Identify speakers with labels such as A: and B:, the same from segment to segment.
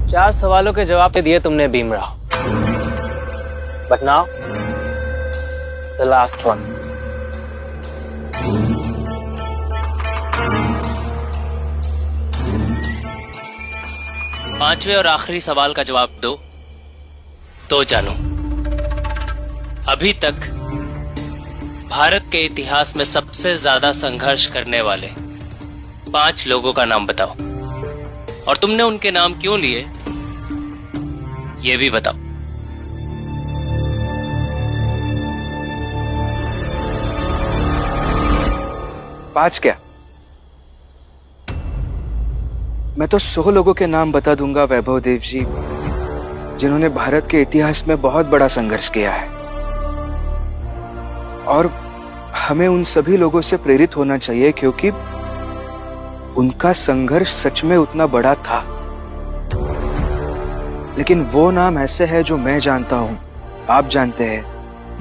A: 4 सवालों के जवाब दिए तुमने Bhimrao, but now the last one. पांचवें और आखिरी सवाल का जवाब दो तो जानो, अभी तक भारत के इतिहास में सबसे ज्यादा संघर्ष करने वाले 5 लोगों का नाम बताओ, और तुमने उनके नाम क्यों लिए ये भी बताओ।
B: पांच क्या, मैं तो 100 लोगों के नाम बता दूंगा वैभव देव जी, जिन्होंने भारत के इतिहास में बहुत बड़ा संघर्ष किया है। और हमें उन सभी लोगों से प्रेरित होना चाहिए, क्योंकि उनका संघर्ष सच में उतना बड़ा था। लेकिन वो नाम ऐसे है जो मैं जानता हूं, आप जानते हैं,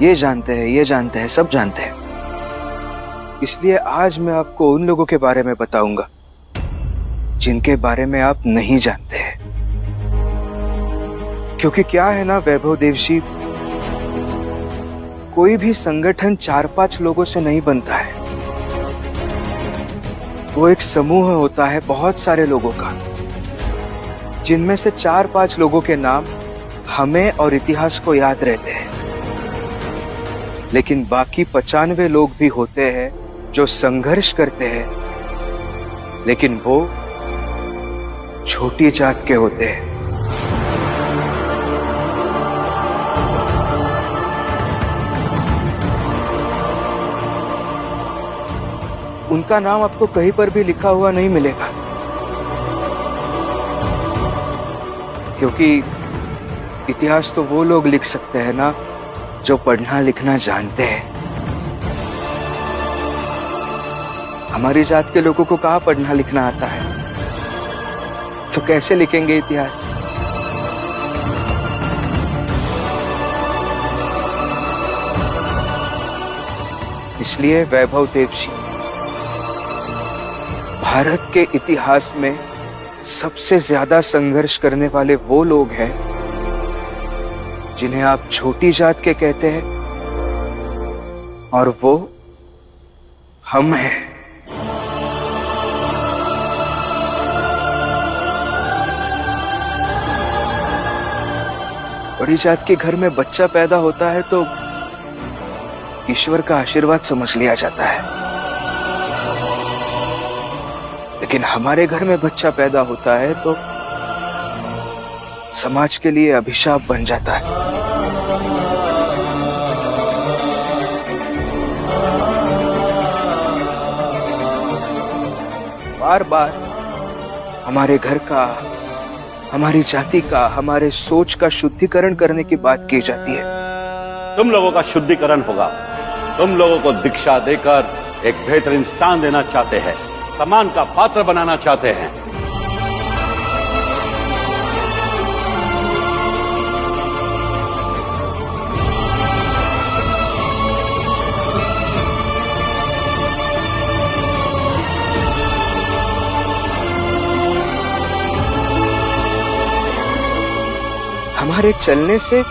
B: ये जानते हैं, ये जानते हैं, सब जानते हैं। इसलिए आज मैं आपको उन लोगों के बारे में बताऊंगा जिनके बारे में आप नहीं जानते हैं। क्योंकि क्या है ना वैभव देव जी, कोई भी संगठन 4-5 लोगों से नहीं बनता है। वो एक समूह होता है बहुत सारे लोगों का, जिनमें से 4-5 लोगों के नाम हमें और इतिहास को याद रहते हैं। लेकिन बाकी 95 लोग भी होते हैं जो संघर्ष करते हैं, लेकिन वो छोटी जात के होते हैं। उनका नाम आपको कहीं पर भी लिखा हुआ नहीं मिलेगा, क्योंकि इतिहास तो वो लोग लिख सकते हैं ना जो पढ़ना लिखना जानते हैं। हमारी जात के लोगों को कहाँ पढ़ना लिखना आता है, तो कैसे लिखेंगे इतिहास। इसलिए वैभव देव जी, भारत के इतिहास में सबसे ज्यादा संघर्ष करने वाले वो लोग हैं जिन्हें आप छोटी जात के कहते हैं, और वो हम हैं। बड़ी जात के घर में बच्चा पैदा होता है तो ईश्वर का आशीर्वाद समझ लिया जाता है, लेकिन हमारे घर में बच्चा पैदा होता है तो समाज के लिए अभिशाप बन जाता है। बार बार हमारे घर का, हमारी जाति का, हमारे सोच का शुद्धिकरण करने की बात की जाती है।
C: तुम लोगों का शुद्धिकरण होगा। तुम लोगों को दीक्षा देकर एक बेहतरीन स्थान देना चाहते हैं, सम्मान का पात्र बनाना चाहते हैं।
B: हमारे चलने से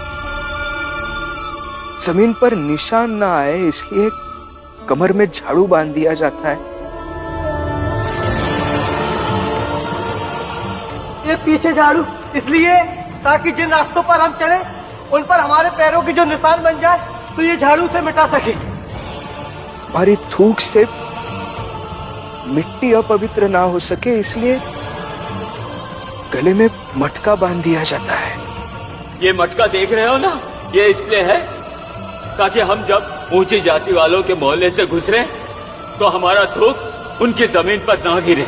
B: जमीन पर निशान ना आए, इसलिए कमर में झाड़ू बांध दिया जाता है।
D: ये पीछे झाड़ू इसलिए ताकि जिन रास्तों पर हम चले उन पर हमारे पैरों की जो निशान बन जाए तो ये झाड़ू से मिटा सके।
B: हमारी थूक से मिट्टी अपवित्र ना हो सके, इसलिए गले में मटका बांध दिया जाता है।
E: ये मटका देख रहे हो ना, ये इसलिए है ताकि हम जब ऊंची जाति वालों के मोहल्ले से गुजरे तो हमारा थूक उनकी जमीन पर ना गिरे।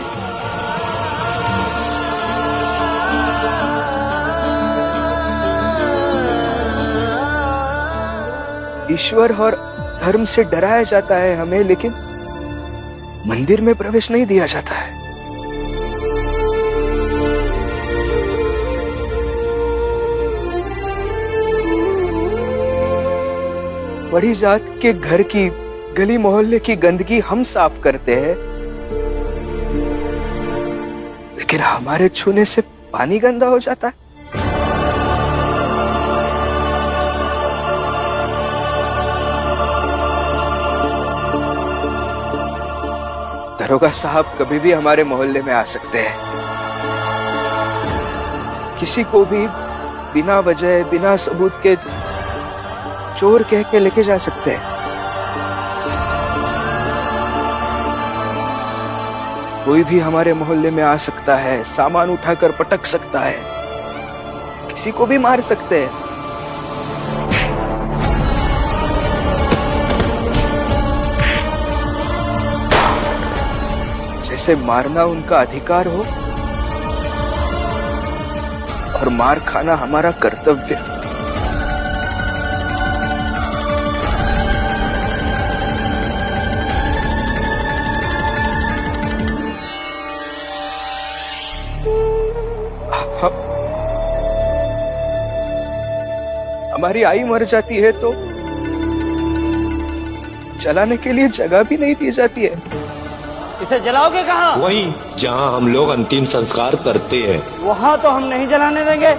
B: ईश्वर और धर्म से डराया जाता है हमें, लेकिन मंदिर में प्रवेश नहीं दिया जाता है। बड़ी जात के घर की, गली मोहल्ले की गंदगी हम साफ करते हैं, लेकिन हमारे छूने से पानी गंदा हो जाता है। दरोगा साहब कभी भी हमारे मोहल्ले में आ सकते हैं, किसी को भी बिना वजह बिना सबूत के चोर कह के लेके जा सकते हैं। कोई भी हमारे मोहल्ले में आ सकता है, सामान उठाकर पटक सकता है, किसी को भी मार सकते हैं। जैसे मारना उनका अधिकार हो और मार खाना हमारा कर्तव्य। हमारी आई मर जाती है तो जलाने के लिए जगह भी नहीं दी जाती है।
D: इसे जलाओगे कहाँ?
F: वहीं जहां हम लोग अंतिम संस्कार करते हैं।
D: वहाँ तो हम नहीं जलाने देंगे।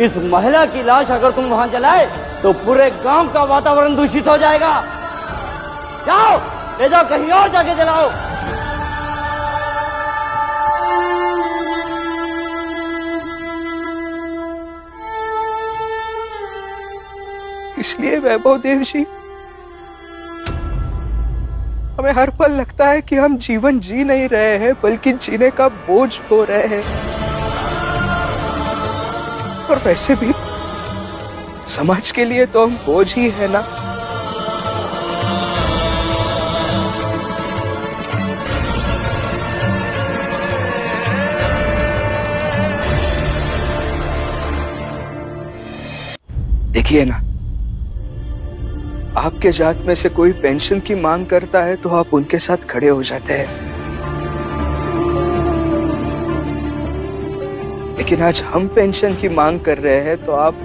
D: इस महिला की लाश अगर तुम वहाँ जलाए तो पूरे गांव का वातावरण दूषित हो जाएगा। जाओ, ले जाओ, कहीं और जाके जलाओ।
B: इसलिए वैभव देव जी, हमें हर पल लगता है कि हम जीवन जी नहीं रहे हैं बल्कि जीने का बोझ ढो रहे हैं। और वैसे भी समाज के लिए तो हम बोझ ही है ना। देखिए ना, आपके जात में से कोई पेंशन की मांग करता है तो आप उनके साथ खड़े हो जाते हैं, लेकिन आज हम पेंशन की मांग कर रहे हैं तो आप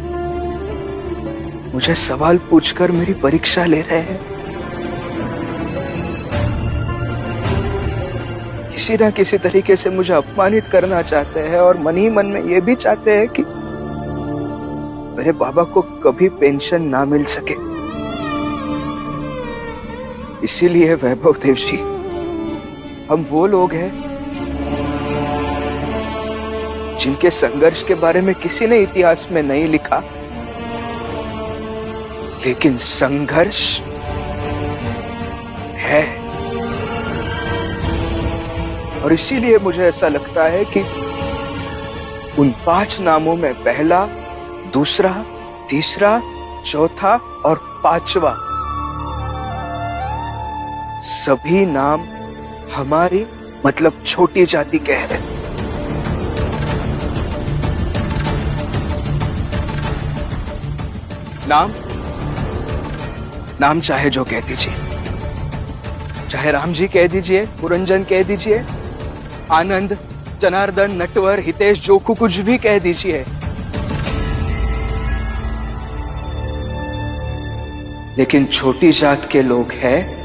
B: मुझे सवाल पूछकर मेरी परीक्षा ले रहे हैं। किसी ना किसी तरीके से मुझे अपमानित करना चाहते हैं और मन ही मन में ये भी चाहते हैं कि मेरे बाबा को कभी पेंशन ना मिल सके। इसीलिए वैभव देव जी, हम वो लोग हैं जिनके संघर्ष के बारे में किसी ने इतिहास में नहीं लिखा, लेकिन संघर्ष है। और इसीलिए मुझे ऐसा लगता है कि उन 5 नामों में पहला, दूसरा, तीसरा, चौथा और 5वां सभी नाम हमारी मतलब छोटी जाति के हैं। नाम चाहे जो कह दीजिए, चाहे राम जी कह दीजिए, पुरंजन कह दीजिए, आनंद, जनार्दन, नटवर, हितेश, जोखू, कुछ भी कह दीजिए, लेकिन छोटी जात के लोग हैं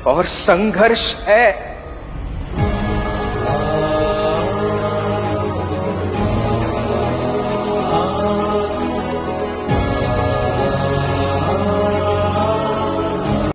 B: और संघर्ष है।